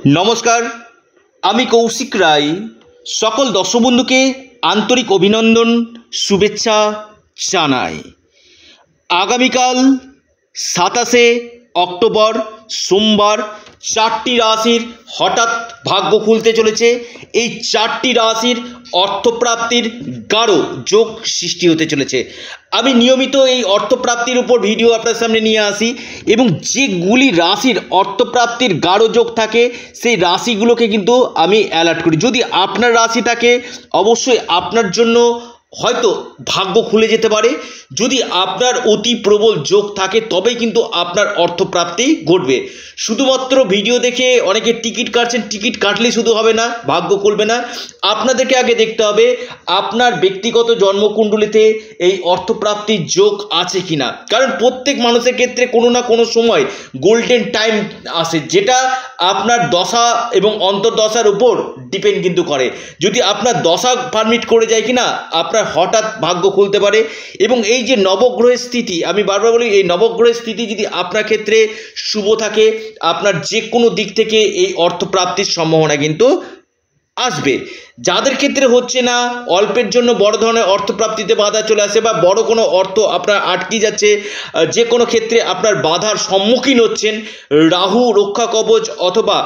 নমস্কার, আমি কৌশিক রায়। সকল দর্শক বন্ধুকে আন্তরিক অভিনন্দন, শুভেচ্ছা জানাই। আগামীকাল 27শে অক্টোবর সোমবার 4টি রাশির হঠাৎ ভাগ্য খুলতে চলেছে। এই 4টি রাশির অর্থপ্রাপ্তির গাঢ় যোগ সৃষ্টি হতে চলেছে। আমি নিয়মিত এই অর্থপ্রাপ্তির উপর ভিডিও আপনার সামনে নিয়ে আসি এবং যেগুলি রাশির অর্থপ্রাপ্তির গাঢ় যোগ থাকে সেই রাশিগুলোকে কিন্তু আমি অ্যালার্ট করি। যদি আপনার রাশি থাকে অবশ্যই আপনার জন্য হয়তো ভাগ্য খুলে যেতে পারে। যদি আপনার অতি প্রবল যোগ থাকে তবেই কিন্তু আপনার অর্থপ্রাপ্তি ঘটবে। শুধুমাত্র ভিডিও দেখে অনেকে টিকিট কাটছেন, টিকিট কাটলেই শুধু হবে না, ভাগ্য খুলবে না। আপনাদেরকে আগে দেখতে হবে আপনার ব্যক্তিগত জন্মকুণ্ডলিতে এই অর্থপ্রাপ্তির যোগ আছে কিনা। কারণ প্রত্যেক মানুষের ক্ষেত্রে কোনো না কোনো সময় গোল্ডেন টাইম আসে, যেটা আপনার দশা এবং অন্তর্দশার উপর ডিপেন্ড কিন্তু করে। যদি আপনার দশা পারমিট করে যায় কিনা আপনার হঠাৎ ভাগ্য খুলতে পারে। এবং এই যে নবগ্রহের স্থিতি, আমি বারবার বলি, এই নবগ্রহের স্থিতি যদি আপনার ক্ষেত্রে শুভ থাকে আপনার যে কোনো দিক থেকে এই অর্থপ্রাপ্তির সম্ভাবনা কিন্তু আসবে। যাদের ক্ষেত্রে হচ্ছে না, অল্পের জন্য বড় ধরনের অর্থপ্রাপ্তিতে বাধা চলে আসে বা বড় কোনো অর্থ আপনার আটকে যাচ্ছে, যে কোনো ক্ষেত্রে আপনার বাধার সম্মুখীন হচ্ছেন, রাহু রক্ষা কবচ অথবা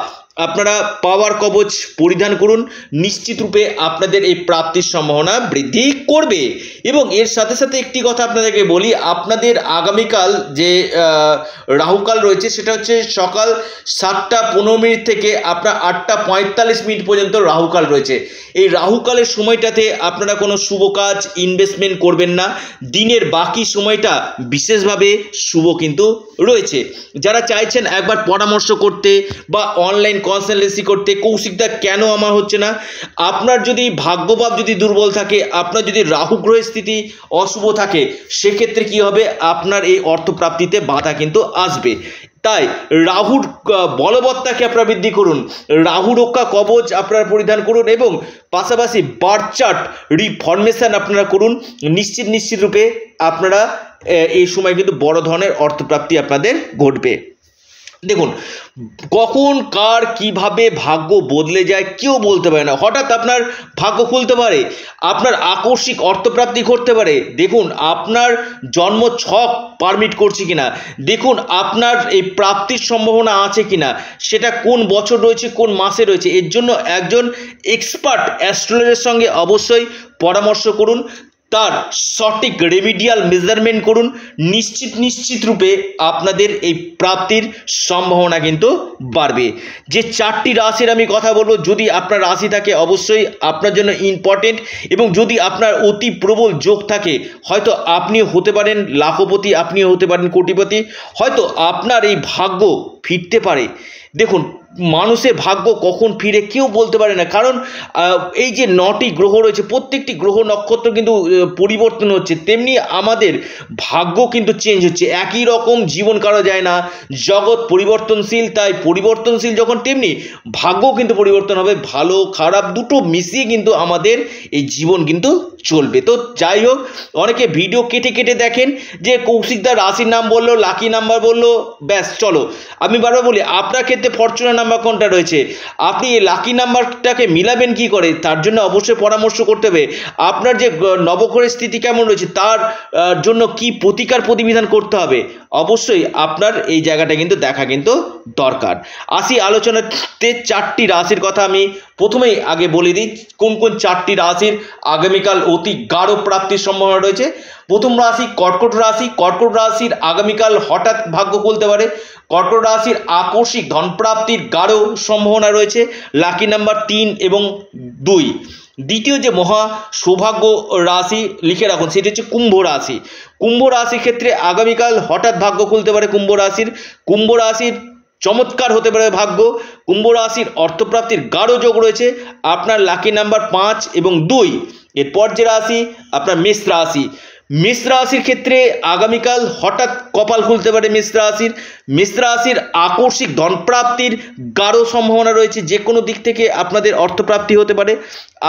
আপনারা পাওয়ার কবচ পরিধান করুন। নিশ্চিত রূপে আপনাদের এই প্রাপ্তির সম্ভাবনা বৃদ্ধি করবে। এবং এর সাথে সাথে একটি কথা আপনাদেরকে বলি, আপনাদের আগামীকাল যে রাহুকাল রয়েছে সেটা হচ্ছে সকাল 7টা 15 থেকে আপনার 8টা 45 পর্যন্ত রাহুকাল রয়েছে। এই রাহুকালের সময়টাতে আপনারা কোনো শুভ কাজ ইনভেস্টমেন্ট করবেন না। দিনের বাকি সময়টা বিশেষভাবে শুভ কিন্তু রয়েছে। যারা চাইছেন একবার পরামর্শ করতে বা অনলাইন কনসালটেন্সি করতে, কৌশিকদা কেন আমার হচ্ছে না, আপনার যদি ভাগ্যভাব যদি দুর্বল থাকে, আপনার যদি রাহু গ্রহের স্থিতি অশুভ থাকে, সেক্ষেত্রে কি হবে, আপনার এই অর্থপ্রাপ্তিতে বাধা কিন্তু আসবে। তাই রাহুর বলবত্তাকে আপনারা বৃদ্ধি করুন, রাহু রক্ষা কবচ আপনারা পরিধান করুন এবং পাশাপাশি বার্থ চার্ট রিফরমেশন আপনারা করুন। নিশ্চিত রূপে আপনারা এই সময় কিন্তু বড় ধরনের অর্থপ্রাপ্তি আপনাদের ঘটবে। দেখুন, কখন কার কিভাবে ভাগ্য বদলে যায় কেউ বলতে পারে না। হঠাৎ আপনার ভাগ্য খুলতে পারে, আপনার আকস্মিক অর্থপ্রাপ্তি ঘটতে পারে। দেখুন আপনার জন্ম ছক পারমিট করছে কিনা, দেখুন আপনার এই প্রাপ্তির সম্ভাবনা আছে কিনা, সেটা কোন বছর রয়েছে, কোন মাসে রয়েছে। এর জন্য একজন এক্সপার্ট অ্যাস্ট্রোলজারের সঙ্গে অবশ্যই পরামর্শ করুন, তার সঠিক রেমিডিয়াল মেজারমেন্ট করুন। নিশ্চিত রূপে আপনাদের এই প্রাপ্তির সম্ভাবনা কিন্তু বাড়বে। যে 4টি রাশির আমি কথা বলবো, যদি আপনার রাশি থাকে অবশ্যই আপনার জন্য ইম্পর্টেন্ট। এবং যদি আপনার অতি প্রবল যোগ থাকে, হয়তো আপনিও হতে পারেন লাখপতি, আপনিও হতে পারেন কোটিপতি, হয়তো আপনার এই ভাগ্য ফিরতে পারে। দেখুন, মানুষের ভাগ্য কখন ফিরে কেউ বলতে পারে না। কারণ এই যে 9টি গ্রহ রয়েছে, প্রত্যেকটি গ্রহ নক্ষত্র কিন্তু পরিবর্তন হচ্ছে, তেমনি আমাদের ভাগ্য কিন্তু চেঞ্জ হচ্ছে। একই রকম জীবন কারা যায় না, জগৎ পরিবর্তনশীল। তাই পরিবর্তনশীল যখন, তেমনি ভাগ্যও কিন্তু পরিবর্তন হবে। ভালো খারাপ দুটো মিশিয়ে কিন্তু আমাদের এই জীবন কিন্তু চলবে। তো যাই হোক, অনেকে ভিডিও কেটে দেখেন যে কৌশিকদার রাশির নাম বললো, লাকি নাম্বার বললো, ব্যাস চলো। আমি বারবার বলি, আপনার ক্ষেত্রে ফরচুনার নাম্বার কোনটা রয়েছে, আপনি এই লাকি নাম্বারটাকে মিলাবেন কি করে, তার জন্য অবশ্যই পরামর্শ করতে হবে। আপনার যে নবগ্রহের স্থিতি কেমন রয়েছে, তার জন্য কি প্রতিকার প্রতিবিধান করতে হবে, অবশ্যই আপনার এই জায়গাটা কিন্তু দেখা কিন্তু দরকার। আসি আলোচনাতে 4টি রাশির কথা। আমি প্রথমেই আগে বলে দিই কোন 4টি রাশির আগামীকাল অতি গাঢ় প্রাপ্তির সম্ভাবনা রয়েছে। প্রথম রাশি কর্কট রাশি। কর্কট রাশির আগামীকাল হঠাৎ ভাগ্য খুলতে পারে। কর্কট রাশির আকস্মিক ধনপ্রাপ্তির গাঢ় সম্ভাবনা রয়েছে। লাকি নাম্বার 3 এবং 2। দ্বিতীয় যে মহা সৌভাগ্য রাশি লিখে রাখুন, সেটি হচ্ছে কুম্ভ রাশি। কুম্ভ রাশির ক্ষেত্রে আগামীকাল হঠাৎ ভাগ্য খুলতে পারে কুম্ভ রাশির চমৎকার হতে পারে ভাগ্য। কুম্ভ রাশির অর্থপ্রাপ্তির গাঢ় যোগ রয়েছে। আপনার লাকি নাম্বার 5 এবং 2। এরপর যে রাশি আপনার মেষ রাশির ক্ষেত্রে আগামীকাল হঠাৎ কপাল খুলতে পারে মেষ রাশির আকস্মিক ধনপ্রাপ্তির গাঢ় সম্ভাবনা রয়েছে। যে কোনো দিক থেকে আপনাদের অর্থপ্রাপ্তি হতে পারে।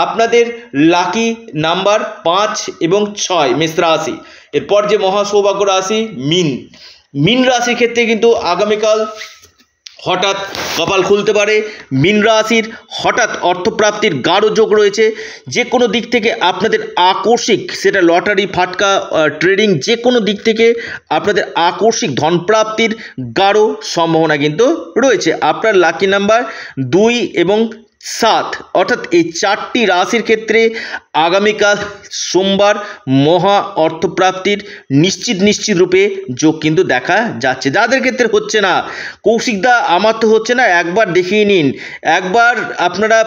আপনাদের লাকি নাম্বার 5 এবং 6 মেষ রাশি। এরপর যে মহা সৌভাগ্য রাশি মীন রাশির ক্ষেত্রে কিন্তু আগামীকাল হঠাৎ কপাল খুলতে পারে। মীন রাশির হঠাৎ অর্থপ্রাপ্তির গাঢ় যোগ রয়েছে। যে কোনো দিক থেকে আপনাদের আকস্মিক, সেটা লটারি, ফাটকা, ট্রেডিং, যে কোনো দিক থেকে আপনাদের আকস্মিক ধনপ্রাপ্তির গাঢ় সম্ভাবনা কিন্তু রয়েছে। আপনার লাকি নাম্বার 2 এবং 7, অর্থাৎ এই 4টি রাশির ক্ষেত্রে আগামীকাল সোমবার মহা অর্থপ্রাপ্তির নিশ্চিত রূপে যোগ কিন্তু দেখা যাচ্ছে। যাদের ক্ষেত্রে হচ্ছে না, কৌশিকদা আমার তো হচ্ছে না, একবার দেখিয়ে নিন, একবার আপনারা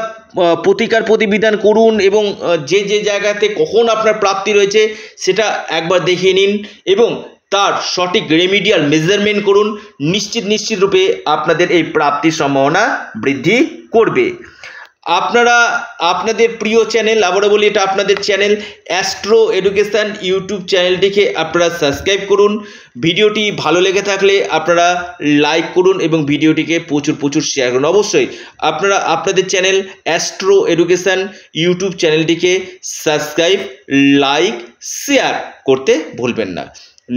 প্রতিকার প্রতিবিধান করুন এবং যে জায়গাতে কখন আপনার প্রাপ্তি রয়েছে সেটা একবার দেখিয়ে নিন এবং তার সঠিক রেমিডিয়াল মেজারমেন্ট করুন। নিশ্চিত রূপে আপনাদের এই প্রাপ্তির সম্ভাবনা বৃদ্ধি করবে। আপনারা আপনাদের প্রিয় চ্যানেল, আবারও বলি এটা আপনাদের চ্যানেল অ্যাস্ট্রো এডুকেশন ইউটিউব চ্যানেলটিকে আপনারা সাবস্ক্রাইব করুন। ভিডিওটি ভালো লেগে থাকলে আপনারা লাইক করুন এবং ভিডিওটিকে প্রচুর শেয়ার করুন। অবশ্যই আপনারা আপনাদের চ্যানেল অ্যাস্ট্রো এডুকেশন ইউটিউব চ্যানেলটিকে সাবস্ক্রাইব, লাইক, শেয়ার করতে ভুলবেন না।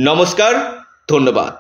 নমস্কার, ধন্যবাদ।